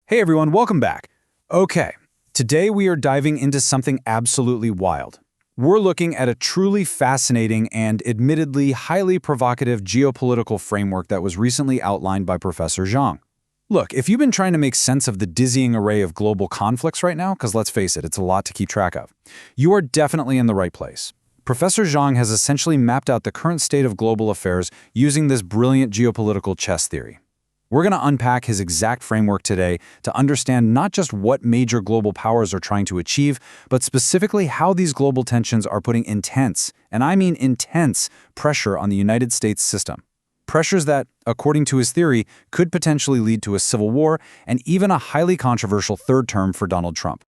Hey everyone, welcome back. Okay, today we are diving into something absolutely wild. We're looking at a truly fascinating and admittedly highly provocative geopolitical framework that was recently outlined by Professor Jiang. Look, if you've been trying to make sense of the dizzying array of global conflicts right now, because let's face it, it's a lot to keep track of, you are definitely in the right place. Professor Jiang has essentially mapped out the current state of global affairs using this brilliant geopolitical chess theory. We're going to unpack his exact framework today to understand not just what major global powers are trying to achieve, but specifically how these global tensions are putting intense, and I mean intense, pressure on the United States system. Pressures that, according to his theory, could potentially lead to a civil war and even a highly controversial third term for Donald Trump.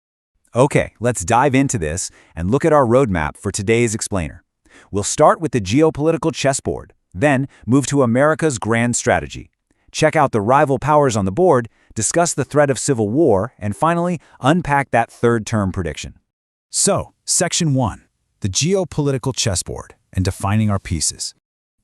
Okay, let's dive into this and look at our roadmap for today's explainer. We'll start with the geopolitical chessboard, then move to America's grand strategy. Check out the rival powers on the board, discuss the threat of civil war, and finally, unpack that third-term prediction. So, Section 1, the geopolitical chessboard and defining our pieces.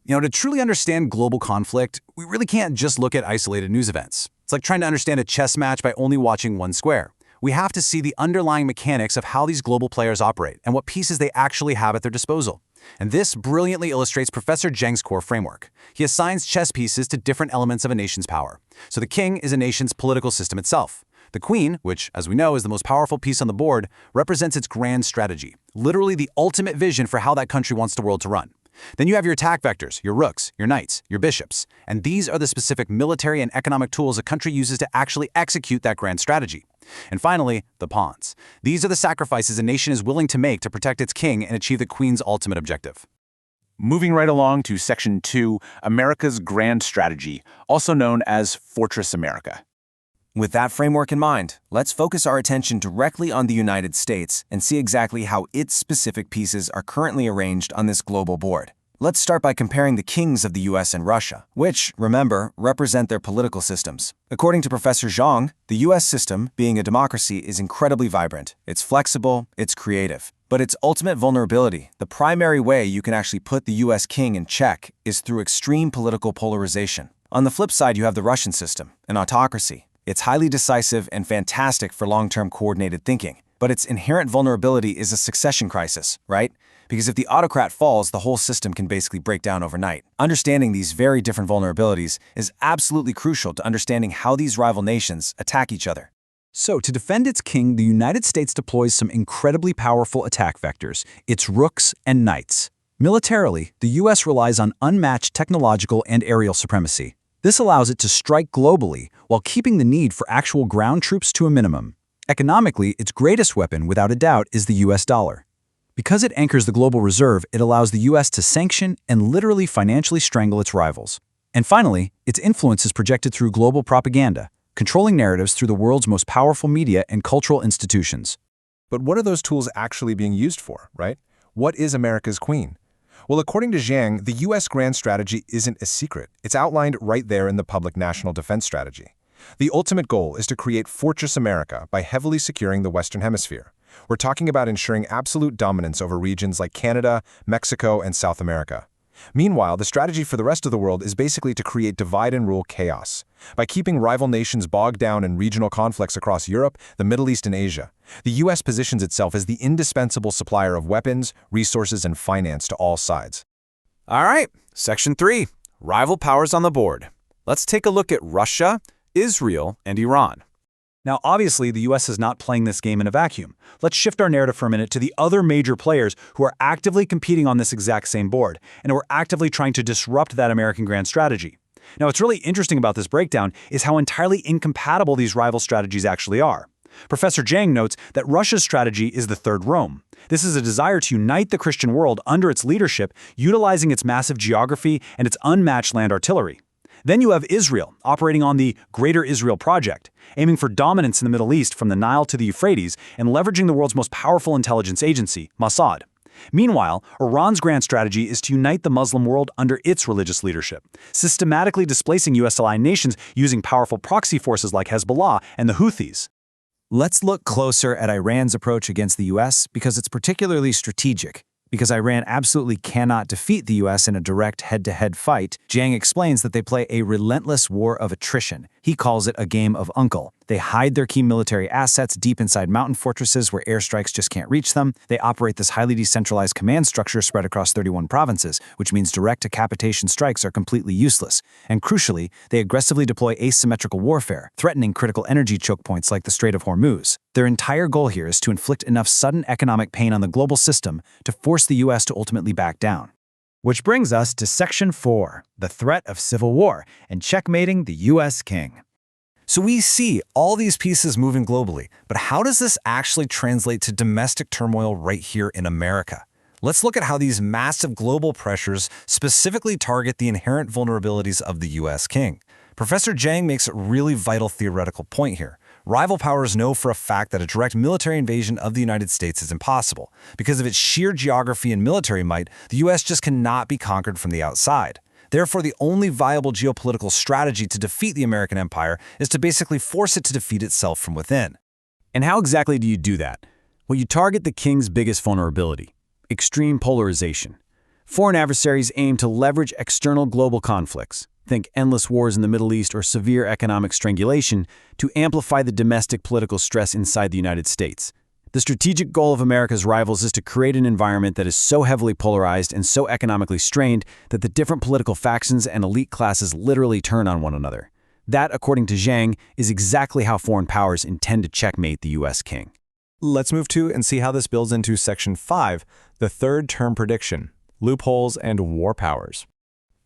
To truly understand global conflict, we really can't just look at isolated news events. It's like trying to understand a chess match by only watching one square. We have to see the underlying mechanics of how these global players operate and what pieces they actually have at their disposal. And this brilliantly illustrates Professor Jiang's core framework. He assigns chess pieces to different elements of a nation's power. So the king is a nation's political system itself. The queen, which, as we know, is the most powerful piece on the board, represents its grand strategy, literally the ultimate vision for how that country wants the world to run. Then you have your attack vectors, your rooks, your knights, your bishops, and these are the specific military and economic tools a country uses to actually execute that grand strategy. And finally, the pawns. These are the sacrifices a nation is willing to make to protect its king and achieve the queen's ultimate objective. Moving right along to Section 2, America's Grand Strategy, also known as Fortress America. With that framework in mind, let's focus our attention directly on the United States and see exactly how its specific pieces are currently arranged on this global board. Let's start by comparing the kings of the US and Russia, which, remember, represent their political systems. According to Professor Jiang, the US system, being a democracy, is incredibly vibrant. It's flexible, it's creative. But its ultimate vulnerability, the primary way you can actually put the US king in check, is through extreme political polarization. On the flip side, you have the Russian system, an autocracy. It's highly decisive and fantastic for long-term coordinated thinking. But its inherent vulnerability is a succession crisis, right? Because if the autocrat falls, the whole system can basically break down overnight. Understanding these very different vulnerabilities is absolutely crucial to understanding how these rival nations attack each other. So, to defend its king, the United States deploys some incredibly powerful attack vectors, its rooks and knights. Militarily, the US relies on unmatched technological and aerial supremacy. This allows it to strike globally while keeping the need for actual ground troops to a minimum. Economically, its greatest weapon, without a doubt, is the US dollar. Because it anchors the global reserve, it allows the US to sanction and literally financially strangle its rivals. And finally, its influence is projected through global propaganda, controlling narratives through the world's most powerful media and cultural institutions. But what are those tools actually being used for, right? What is America's queen? Well, according to Jiang, the U.S. grand strategy isn't a secret. It's outlined right there in the public national defense strategy. The ultimate goal is to create Fortress America by heavily securing the Western Hemisphere. We're talking about ensuring absolute dominance over regions like Canada, Mexico, and South America. Meanwhile, the strategy for the rest of the world is basically to create divide-and-rule chaos. By keeping rival nations bogged down in regional conflicts across Europe, the Middle East, and Asia, the U.S. positions itself as the indispensable supplier of weapons, resources, and finance to all sides. All right, Section 3, rival powers on the board. Let's take a look at Russia, Israel, and Iran. Now, obviously, the US is not playing this game in a vacuum. Let's shift our narrative for a minute to the other major players who are actively competing on this exact same board, and who are actively trying to disrupt that American grand strategy. Now, what's really interesting about this breakdown is how entirely incompatible these rival strategies actually are. Professor Jiang notes that Russia's strategy is the Third Rome. This is a desire to unite the Christian world under its leadership, utilizing its massive geography and its unmatched land artillery. Then you have Israel, operating on the Greater Israel Project, aiming for dominance in the Middle East from the Nile to the Euphrates and leveraging the world's most powerful intelligence agency, Mossad. Meanwhile, Iran's grand strategy is to unite the Muslim world under its religious leadership, systematically displacing US-aligned nations using powerful proxy forces like Hezbollah and the Houthis. Let's look closer at Iran's approach against the US because it's particularly strategic. Because Iran absolutely cannot defeat the US in a direct head-to-head fight, Jiang explains that they play a relentless war of attrition. He calls it a game of uncle. They hide their key military assets deep inside mountain fortresses where airstrikes just can't reach them. They operate this highly decentralized command structure spread across 31 provinces, which means direct decapitation strikes are completely useless. And crucially, they aggressively deploy asymmetrical warfare, threatening critical energy choke points like the Strait of Hormuz. Their entire goal here is to inflict enough sudden economic pain on the global system to force the US to ultimately back down. Which brings us to Section 4, the threat of civil war and checkmating the US king. So we see all these pieces moving globally, but how does this actually translate to domestic turmoil right here in America? Let's look at how these massive global pressures specifically target the inherent vulnerabilities of the US king. Professor Jiang makes a really vital theoretical point here. Rival powers know for a fact that a direct military invasion of the United States is impossible. Because of its sheer geography and military might, the US just cannot be conquered from the outside. Therefore, the only viable geopolitical strategy to defeat the American empire is to basically force it to defeat itself from within. And how exactly do you do that? Well, you target the king's biggest vulnerability: extreme polarization. Foreign adversaries aim to leverage external global conflicts, think endless wars in the Middle East or severe economic strangulation, to amplify the domestic political stress inside the United States. The strategic goal of America's rivals is to create an environment that is so heavily polarized and so economically strained that the different political factions and elite classes literally turn on one another. That, according to Jiang, is exactly how foreign powers intend to checkmate the US king. Let's move to and see how this builds into Section 5, the third term prediction, loopholes and war powers.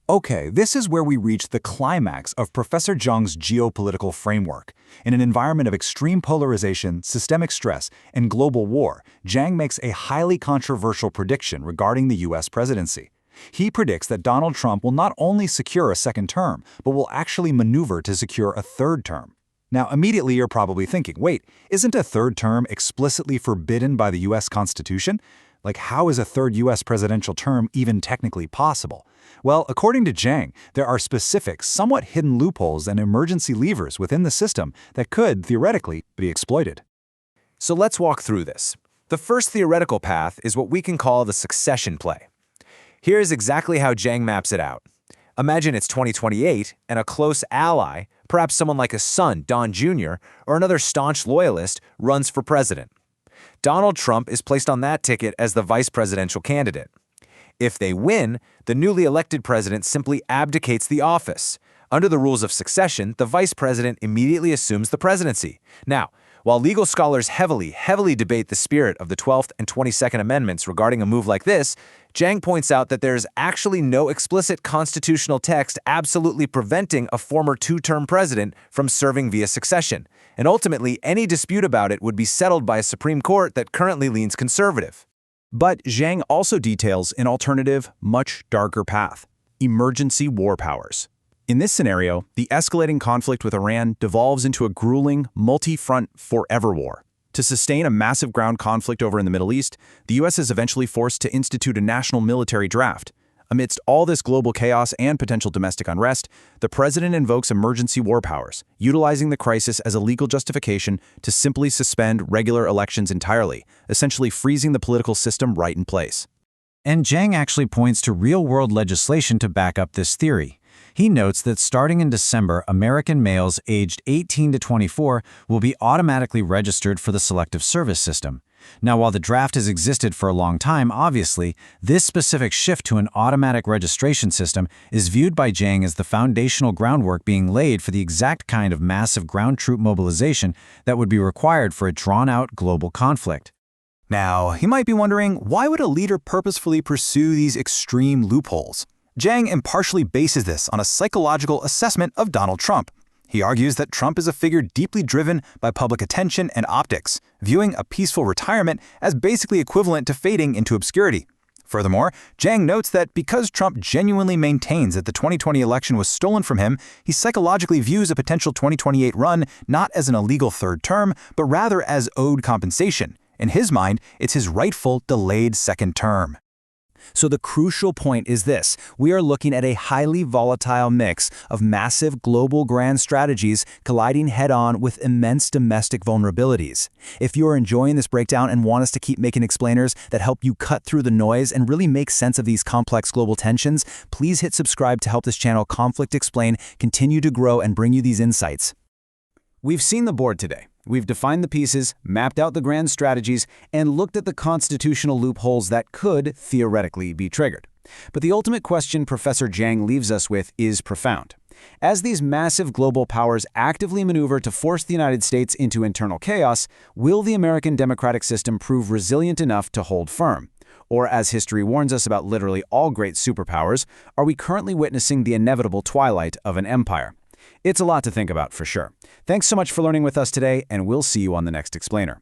Okay, this is where we reach the climax of Professor Jiang's geopolitical framework. In an environment of extreme polarization, systemic stress, and global war, Jiang makes a highly controversial prediction regarding the US presidency. He predicts that Donald Trump will not only secure a second term, but will actually maneuver to secure a third term. Now, immediately you're probably thinking, wait, isn't a third term explicitly forbidden by the US Constitution? Like, how is a third US presidential term even technically possible? Well, according to Jiang, there are specific, somewhat hidden loopholes and emergency levers within the system that could, theoretically, be exploited. So let's walk through this. The first theoretical path is what we can call the succession play. Here's exactly how Jiang maps it out. Imagine it's 2028 and a close ally, perhaps someone like his son, Don Jr., or another staunch loyalist, runs for president. Donald Trump is placed on that ticket as the vice presidential candidate. If they win, the newly elected president simply abdicates the office. Under the rules of succession, the vice president immediately assumes the presidency. Now, while legal scholars heavily debate the spirit of the 12th and 22nd Amendments regarding a move like this, Jiang points out that there's actually no explicit constitutional text absolutely preventing a former two-term president from serving via succession. And ultimately, any dispute about it would be settled by a Supreme Court that currently leans conservative. But Jiang also details an alternative, much darker path: emergency war powers. In this scenario, the escalating conflict with Iran devolves into a grueling, multi-front forever war. To sustain a massive ground conflict over in the Middle East, the US is eventually forced to institute a national military draft. Amidst all this global chaos and potential domestic unrest, the president invokes emergency war powers, utilizing the crisis as a legal justification to simply suspend regular elections entirely, essentially freezing the political system right in place. And Jiang actually points to real-world legislation to back up this theory. He notes that starting in December, American males aged 18 to 24 will be automatically registered for the Selective Service System. Now, while the draft has existed for a long time, obviously, this specific shift to an automatic registration system is viewed by Jiang as the foundational groundwork being laid for the exact kind of massive ground troop mobilization that would be required for a drawn-out global conflict. Now, you might be wondering, why would a leader purposefully pursue these extreme loopholes? Jiang impartially bases this on a psychological assessment of Donald Trump. He argues that Trump is a figure deeply driven by public attention and optics, viewing a peaceful retirement as basically equivalent to fading into obscurity. Furthermore, Jiang notes that because Trump genuinely maintains that the 2020 election was stolen from him, he psychologically views a potential 2028 run not as an illegal third term, but rather as owed compensation. In his mind, it's his rightful delayed second term. So the crucial point is this: we are looking at a highly volatile mix of massive global grand strategies colliding head-on with immense domestic vulnerabilities. If you are enjoying this breakdown and want us to keep making explainers that help you cut through the noise and really make sense of these complex global tensions, please hit subscribe to help this channel, Conflict Explain, continue to grow and bring you these insights. We've seen the board today. We've defined the pieces, mapped out the grand strategies, and looked at the constitutional loopholes that could, theoretically, be triggered. But the ultimate question Professor Jiang leaves us with is profound. As these massive global powers actively maneuver to force the United States into internal chaos, will the American democratic system prove resilient enough to hold firm? Or, as history warns us about literally all great superpowers, are we currently witnessing the inevitable twilight of an empire? It's a lot to think about, for sure. Thanks so much for learning with us today, and we'll see you on the next Explainer.